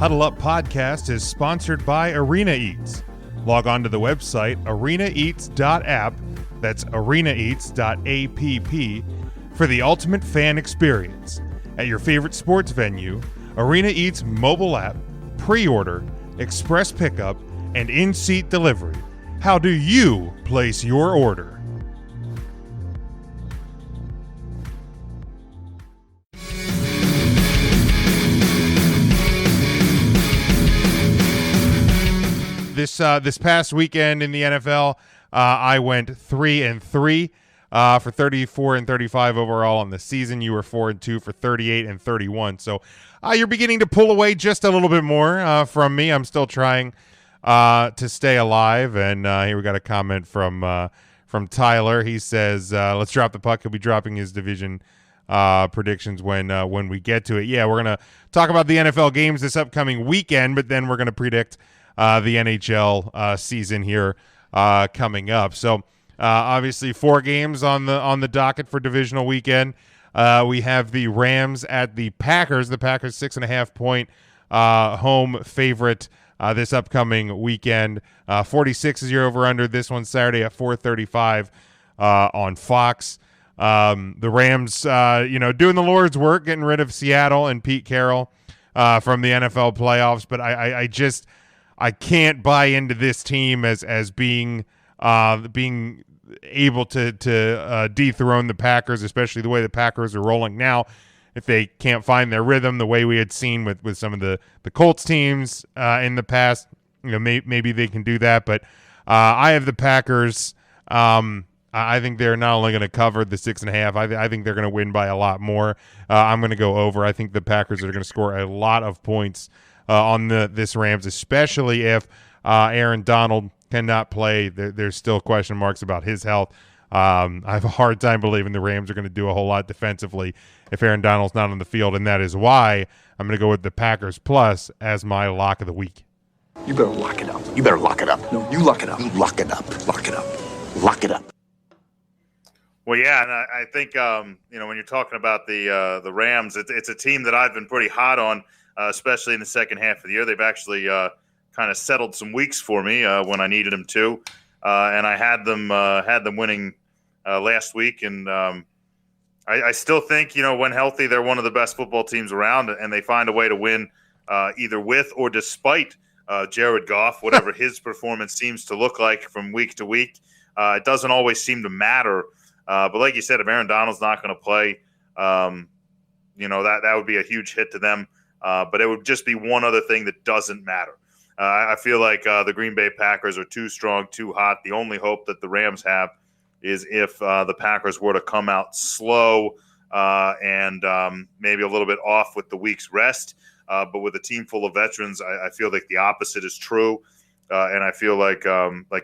Huddle Up Podcast is sponsored by Arena Eats. Log on to the website arenaeats.app, that's arenaeats.app, for the ultimate fan experience. At your favorite sports venue, Arena Eats mobile app, pre-order, express pickup, and in-seat delivery. How do you place your order? This past weekend in the NFL, I went 3-3 for 34 and 35 overall on the season. You were 4-2 for 38 and 31. So you're beginning to pull away just a little bit more from me. I'm still trying to stay alive. And here we got a comment from Tyler. He says, "Let's drop the puck." He'll be dropping his division predictions when we get to it. Yeah, we're gonna talk about the NFL games this upcoming weekend, but then we're gonna predict the NHL season here coming up. So obviously 4 games on the docket for divisional weekend. We have the Rams at the Packers. The Packers 6.5 point home favorite this upcoming weekend. 46 is your over under. This one Saturday at 4:35 on Fox. The Rams, doing the Lord's work, getting rid of Seattle and Pete Carroll from the NFL playoffs. But I can't buy into this team as being able to dethrone the Packers, especially the way the Packers are rolling now. If they can't find their rhythm, the way we had seen with some of the Colts teams in the past, maybe they can do that. But I have the Packers. I think they're not only going to cover the 6.5. I think they're going to win by a lot more. I'm going to go over. I think the Packers are going to score a lot of points on this Rams, especially if Aaron Donald cannot play. There's still question marks about his health. I have a hard time believing the Rams are going to do a whole lot defensively if Aaron Donald's not on the field, and that is why I'm going to go with the Packers plus as my lock of the week. You better lock it up. You better lock it up. No, you lock it up. You lock it up. Lock it up. Lock it up. Well, yeah, and I think when you're talking about the Rams, it's a team that I've been pretty hot on. Especially in the second half of the year. They've actually kind of settled some weeks for me when I needed them to. And I had them winning last week. And I still think, when healthy, they're one of the best football teams around, and they find a way to win either with or despite Jared Goff, whatever his performance seems to look like from week to week. It doesn't always seem to matter. But like you said, if Aaron Donald's not going to play, that would be a huge hit to them. But it would just be one other thing that doesn't matter. I feel like the Green Bay Packers are too strong, too hot. The only hope that the Rams have is if the Packers were to come out slow and maybe a little bit off with the week's rest. But with a team full of veterans, I feel like the opposite is true. And I feel like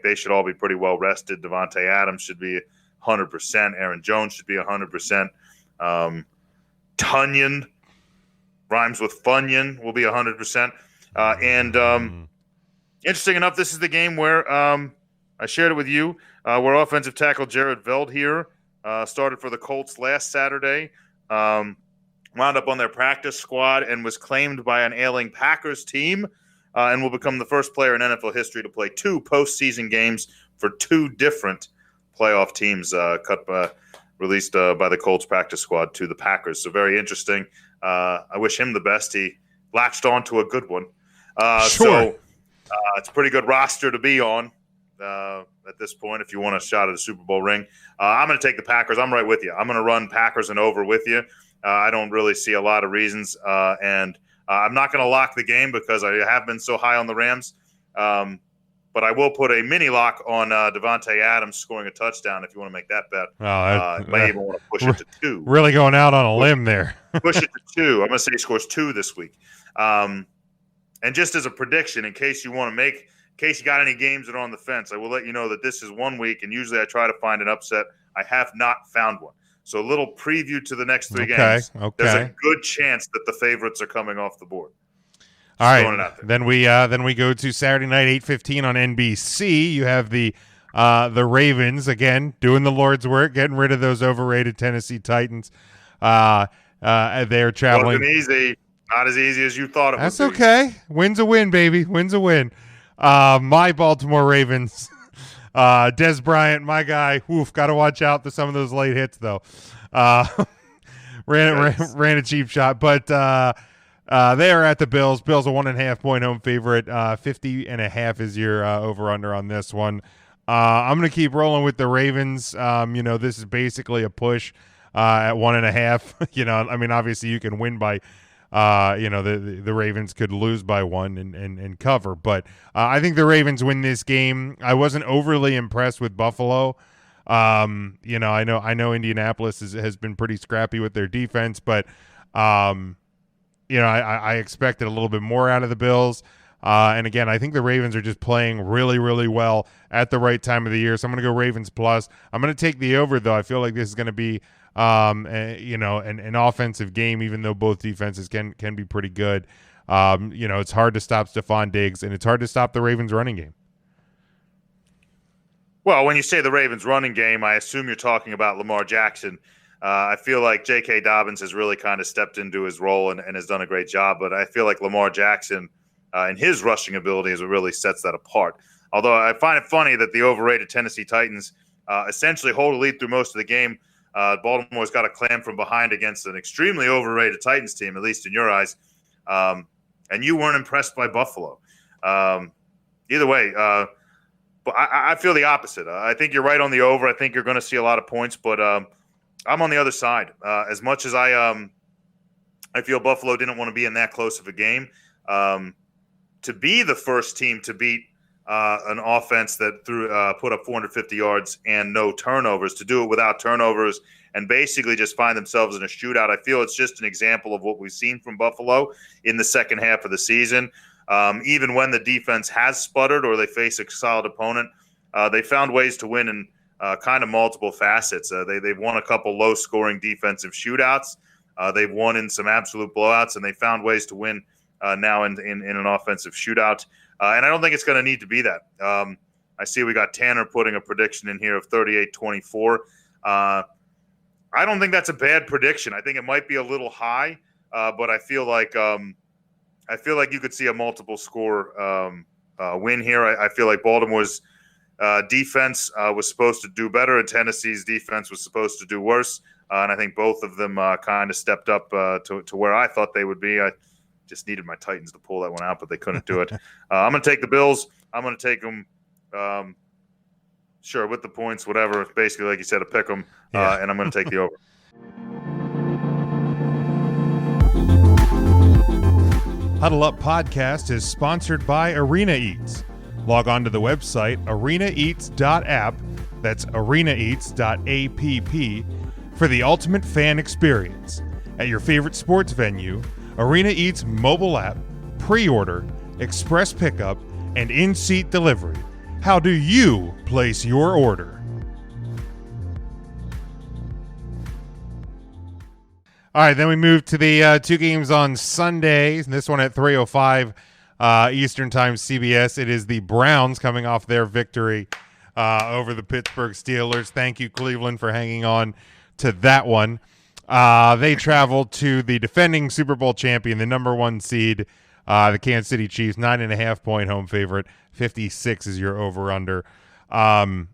they should all be pretty well rested. Devontae Adams should be 100%. Aaron Jones should be 100%. Tunyon rhymes with Funyon will be 100%. Interesting enough, this is the game where I shared it with you, where offensive tackle Jared Veld here started for the Colts last Saturday, wound up on their practice squad and was claimed by an ailing Packers team and will become the first player in NFL history to play 2 postseason games for 2 different playoff teams released by the Colts practice squad to the Packers. So very interesting. I wish him the best. He latched on to a good one. Sure. So it's a pretty good roster to be on at this point if you want a shot at a Super Bowl ring. I'm going to take the Packers. I'm right with you. I'm going to run Packers and over with you. I don't really see a lot of reasons. And I'm not going to lock the game because I have been so high on the Rams. But I will put a mini lock on Devontae Adams scoring a touchdown if you want to make that bet. I might even want to push it to 2. Really going out on a limb there. Push it to 2. I'm going to say he scores 2 this week. And just as a prediction, in case you got any games that are on the fence, I will let you know that this is 1 week, and usually I try to find an upset. I have not found one. So a little preview to the next 3 games. Okay. There's a good chance that the favorites are coming off the board. All right. Then we go to Saturday night, 8:15 on NBC. You have the Ravens again doing the Lord's work, getting rid of those overrated Tennessee Titans. They're traveling. Wasn't easy. Not as easy as you thought it That's would be. okay. Win's a win, baby. Win's a win. My Baltimore Ravens. Des Bryant, my guy. Oof, got to watch out for some of those late hits, though. Ran a cheap shot, but they are at the Bills. Bills a 1.5 point home favorite. 50.5 is your over under on this one. I'm going to keep rolling with the Ravens. This is basically a push at 1.5. I mean, obviously you can win by, the Ravens could lose by 1 and cover. But I think the Ravens win this game. I wasn't overly impressed with Buffalo. I know Indianapolis has been pretty scrappy with their defense, but I expected a little bit more out of the Bills. And again, I think the Ravens are just playing really, really well at the right time of the year. So I'm going to go Ravens plus. I'm going to take the over, though. I feel like this is going to be, an offensive game, even though both defenses can be pretty good. It's hard to stop Stephon Diggs, and it's hard to stop the Ravens running game. Well, when you say the Ravens running game, I assume you're talking about Lamar Jackson. I feel like J.K. Dobbins has really kind of stepped into his role and has done a great job. But I feel like Lamar Jackson and his rushing ability is what really sets that apart. Although I find it funny that the overrated Tennessee Titans essentially hold a lead through most of the game. Baltimore's got a clam from behind against an extremely overrated Titans team, at least in your eyes. And you weren't impressed by Buffalo. Either way, but I feel the opposite. I think you're right on the over. I think you're going to see a lot of points, but I'm on the other side. As much as I feel Buffalo didn't want to be in that close of a game, to be the first team to beat an offense that put up 450 yards and no turnovers, to do it without turnovers and basically just find themselves in a shootout, I feel it's just an example of what we've seen from Buffalo in the second half of the season. Even when the defense has sputtered or they face a solid opponent, they found ways to win in kind of multiple facets. They've won a couple low-scoring defensive shootouts. They've won in some absolute blowouts, and they found ways to win now in an offensive shootout. And I don't think it's going to need to be that. I see we got Tanner putting a prediction in here of 38-24. I don't think that's a bad prediction. I think it might be a little high, but I feel like you could see a multiple score win here. I feel like Baltimore's defense was supposed to do better, and Tennessee's defense was supposed to do worse. And I think both of them kind of stepped up to where I thought they would be. I just needed my Titans to pull that one out, but they couldn't do it. I'm going to take the Bills. I'm going to take them, with the points, whatever. Basically, like you said, a pick 'em, and I'm going to take the over. Huddle Up Podcast is sponsored by Arena Eats. Log on to the website arenaeats.app, that's arenaeats.app, for the ultimate fan experience. At your favorite sports venue, Arena Eats mobile app, pre-order, express pickup, and in-seat delivery. How do you place your order? All right, then we move to the two games on Sunday. This one at 3:05 Eastern Time, CBS. It is the Browns coming off their victory over the Pittsburgh Steelers. Thank you, Cleveland, for hanging on to that one. They traveled to the defending Super Bowl champion, the number 1 seed, the Kansas City Chiefs, 9.5 point home favorite. 56 is your over-under. Cleveland,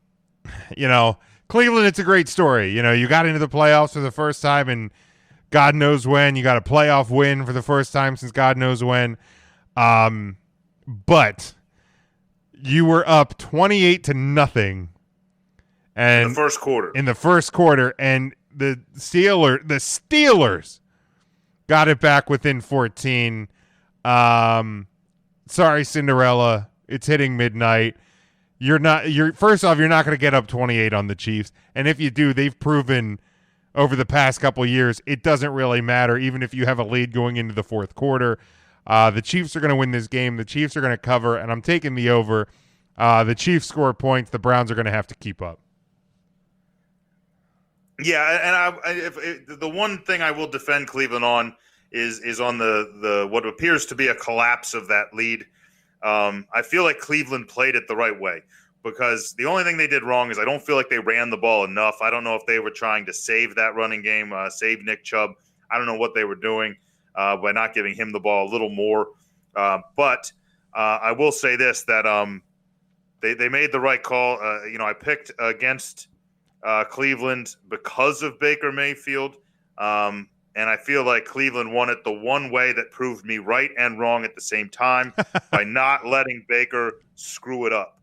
it's a great story. You got into the playoffs for the first time in God knows when. You got a playoff win for the first time since God knows when. But you were up 28-0. And in the first quarter. And the Steelers got it back within 14. Sorry, Cinderella. It's hitting midnight. First off, you're not going to get up 28 on the Chiefs. And if you do, they've proven over the past couple of years, it doesn't really matter, even if you have a lead going into the fourth quarter. The Chiefs are going to win this game. The Chiefs are going to cover, and I'm taking the over. The Chiefs score points. The Browns are going to have to keep up. Yeah, and the one thing I will defend Cleveland on is on the what appears to be a collapse of that lead. I feel like Cleveland played it the right way, because the only thing they did wrong is I don't feel like they ran the ball enough. I don't know if they were trying to save that running game, save Nick Chubb. I don't know what they were doing. by not giving him the ball a little more. But I will say this, that they made the right call. I picked against Cleveland because of Baker Mayfield. And I feel like Cleveland won it the one way that proved me right and wrong at the same time by not letting Baker screw it up.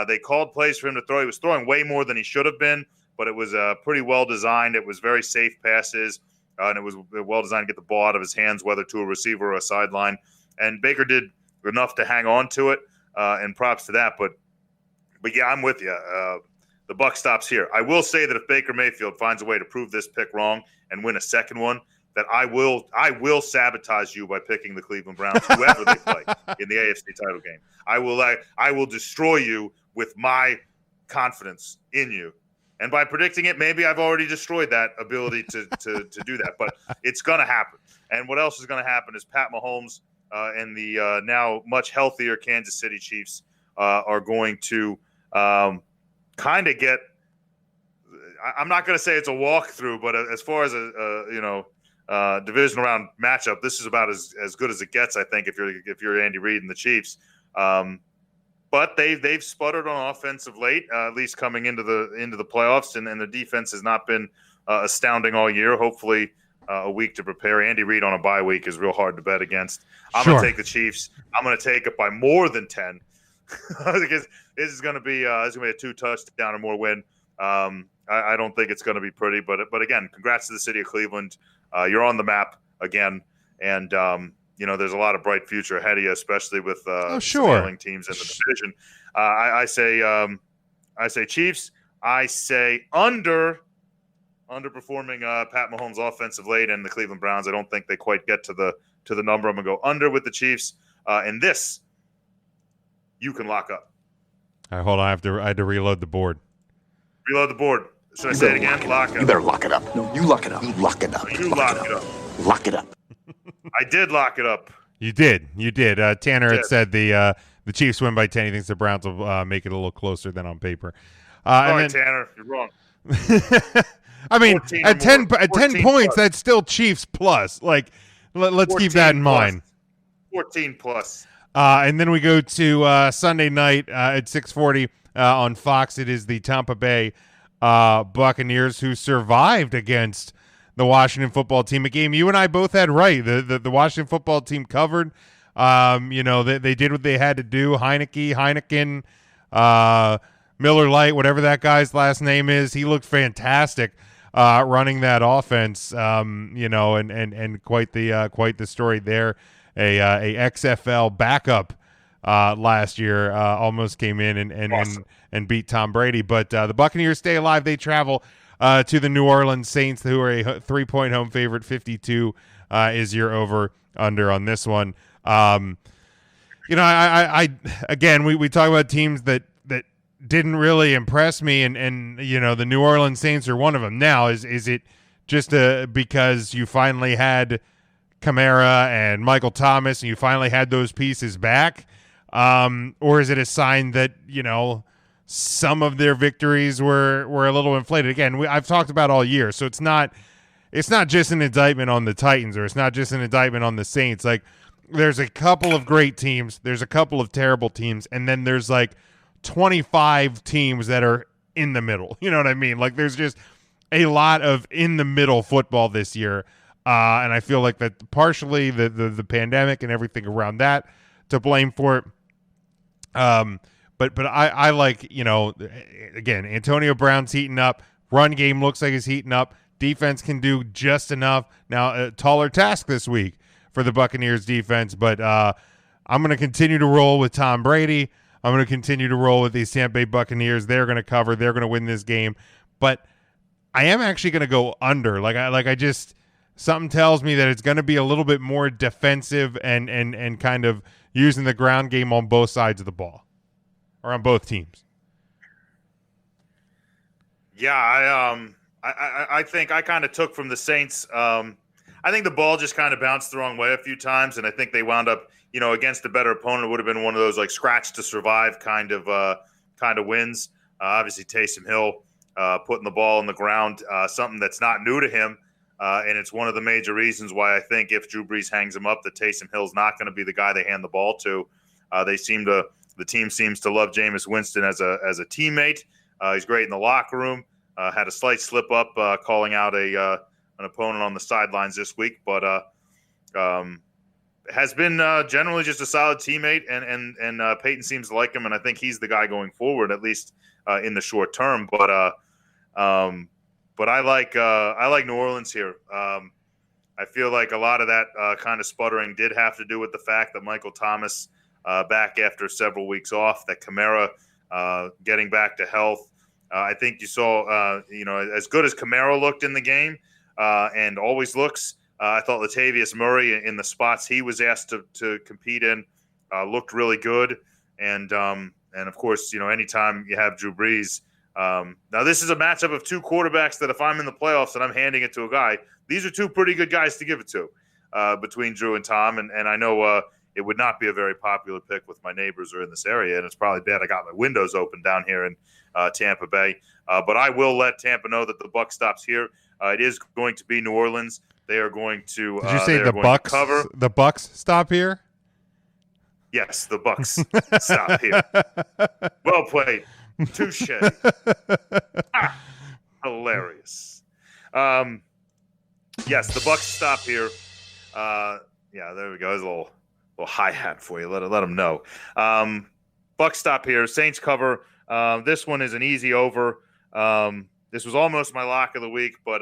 They called plays for him to throw. He was throwing way more than he should have been, but it was pretty well designed. It was very safe passes, and it was well designed to get the ball out of his hands, whether to a receiver or a sideline. And Baker did enough to hang on to it, and props to that. But yeah, I'm with you. The buck stops here. I will say that if Baker Mayfield finds a way to prove this pick wrong and win a second one, that I will sabotage you by picking the Cleveland Browns, whoever they play in the AFC title game. I will destroy you with my confidence in you. And by predicting it, maybe I've already destroyed that ability to do that. But it's going to happen. And what else is going to happen is Pat Mahomes and the now much healthier Kansas City Chiefs are going to kind of get – I'm not going to say it's a walkthrough, but as far as a divisional round matchup, this is about as good as it gets, I think, if you're Andy Reid and the Chiefs. But they've sputtered on offense of late, at least coming into the playoffs, and the defense has not been astounding all year. Hopefully, a week to prepare. Andy Reid on a bye week is real hard to bet against. I'm going to take the Chiefs. I'm going to take it by more than 10 because this is going to be a 2-touchdown or more win. I don't think it's going to be pretty, but again, congrats to the city of Cleveland. You're on the map again, and there's a lot of bright future ahead of you, especially with failing teams in the division. I say Chiefs. I say underperforming Pat Mahomes' offensive late, and the Cleveland Browns. I don't think they quite get to the number. I'm gonna go under with the Chiefs. And this, you can lock up. All right, hold on. I had to reload the board. Reload the board. Should I say it again? Lock up. You better lock it up. No, you lock it up. You lock it up. You lock it up. Lock it up. I did lock it up. You did. Tanner had said the Chiefs win by 10. He thinks the Browns will make it a little closer than on paper. Tanner, you're wrong. I mean, at 10 points, plus. That's still Chiefs plus. Like, let's keep that in mind. 14 plus. And then we go to Sunday night at 6:40 on Fox. It is the Tampa Bay Buccaneers who survived against the Washington football team. A game you and I both had right. The Washington football team covered. They did what they had to do. Heineken, Miller Lite, whatever that guy's last name is, he looked fantastic running that offense. And quite the story there. A XFL backup last year almost came in and beat Tom Brady. But the Buccaneers stay alive. They travel to the New Orleans Saints, who are a 3-point home favorite. 52 is your over under on this one. I again, we talk about teams that didn't really impress me, and the New Orleans Saints are one of them. Now, is it just because you finally had Kamara and Michael Thomas, and you finally had those pieces back, or is it a sign that some of their victories were a little inflated? Again, I've talked about all year, so it's not just an indictment on the Titans, or it's not just an indictment on the Saints. Like, there's a couple of great teams, there's a couple of terrible teams, and then there's like 25 teams that are in the middle. You know what I mean? Like, there's just a lot of in the middle football this year. And I feel like that partially the pandemic and everything around that to blame for it. But I like, again, Antonio Brown's heating up. Run game looks like it's heating up. Defense can do just enough. Now, a taller task this week for the Buccaneers defense, but I'm going to continue to roll with Tom Brady. I'm going to continue to roll with these Tampa Bay Buccaneers. They're going to cover. They're going to win this game. But I am actually going to go under. Something tells me that it's going to be a little bit more defensive and kind of using the ground game on both sides of the ball, or on both teams. Yeah, I think I kind of took from the Saints. I think the ball just kind of bounced the wrong way a few times, and I think they wound up, against a better opponent. It would have been one of those like scratch to survive kind of wins. Obviously, Taysom Hill putting the ball on the ground, something that's not new to him. And it's one of the major reasons why I think if Drew Brees hangs him up, that Taysom Hill's not going to be the guy they hand the ball to. The team seems to love Jameis Winston as a teammate. He's great in the locker room. Had a slight slip up calling out an opponent on the sidelines this week, but has been generally just a solid teammate, and Peyton seems to like him, and I think he's the guy going forward, at least in the short term. But I like New Orleans here. I feel like a lot of that kind of sputtering did have to do with the fact that Michael Thomas back after several weeks off, that Kamara getting back to health. I think you saw, as good as Kamara looked in the game and always looks, I thought Latavius Murray in the spots he was asked to compete in looked really good. And of course, anytime you have Drew Brees, now this is a matchup of two quarterbacks that if I'm in the playoffs and I'm handing it to a guy, these are two pretty good guys to give it to between Drew and Tom. And I know it would not be a very popular pick with my neighbors or in this area. And it's probably bad I got my windows open down here in Tampa Bay. But I will let Tampa know that the buck stops here. It is going to be New Orleans. They are going to. Did you say the Bucks cover? The Bucks stop here? Yes, the Bucks stop here. Well played. Touche. Hilarious. Yes, the Bucks stop here. Yeah, there we go. There's a little hi-hat for you. Let them know. Bucks stop here. Saints cover. This one is an easy over. This was almost my lock of the week, but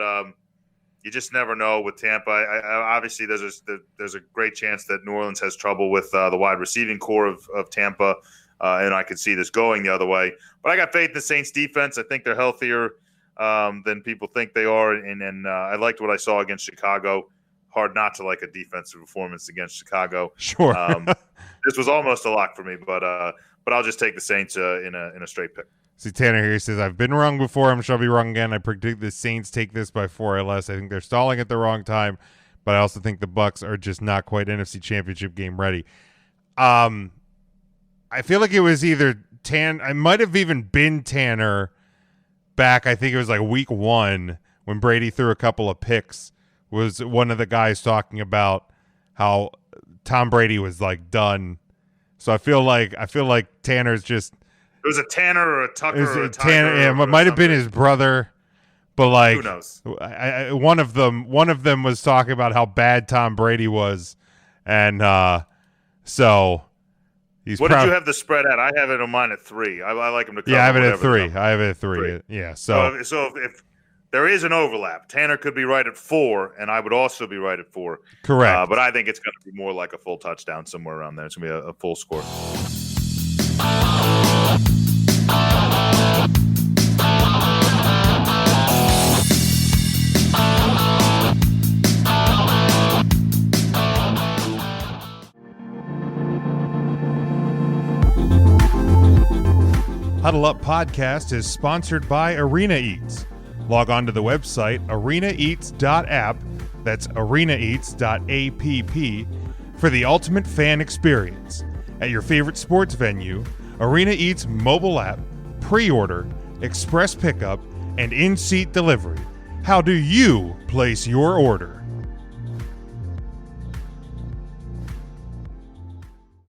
you just never know with Tampa. Obviously, there's a great chance that New Orleans has trouble with the wide receiving core of Tampa, and I could see this going the other way. But I got faith in the Saints defense. I think they're healthier than people think they are, and I liked what I saw against Chicago. Hard not to like a defensive performance against Chicago. Sure. This was almost a lock for me, but I'll just take the Saints in a straight pick. See, Tanner here says, I've been wrong before. I'm sure I'll be wrong again. I predict the Saints take this by 4 or less. I think they're stalling at the wrong time, but I also think the Bucks are just not quite NFC Championship game ready. I feel like it was either I might have even been Tanner back. I think it was like week 1 when Brady threw a couple of picks. Was one of the guys talking about how Tom Brady was like done. So I feel like Tanner's just. It was a Tanner or a Tucker or a Tiger. Tanner, yeah, it might have been his brother, but like who knows? One of them was talking about how bad Tom Brady was, and so he's. What did you have the spread at? I have it on mine at 3. I like him to cover. Yeah, I have it at 3. I have it at 3. Yeah, so if there is an overlap, Tanner could be right at 4, and I would also be right at 4. Correct. But I think it's going to be more like a full touchdown somewhere around there. It's going to be a full score. Huddle Up Podcast is sponsored by Arena Eats. Log on to the website arenaeats.app, that's arenaeats.app, for the ultimate fan experience. At your favorite sports venue, Arena Eats mobile app, pre-order, express pickup, and in-seat delivery. How do you place your order?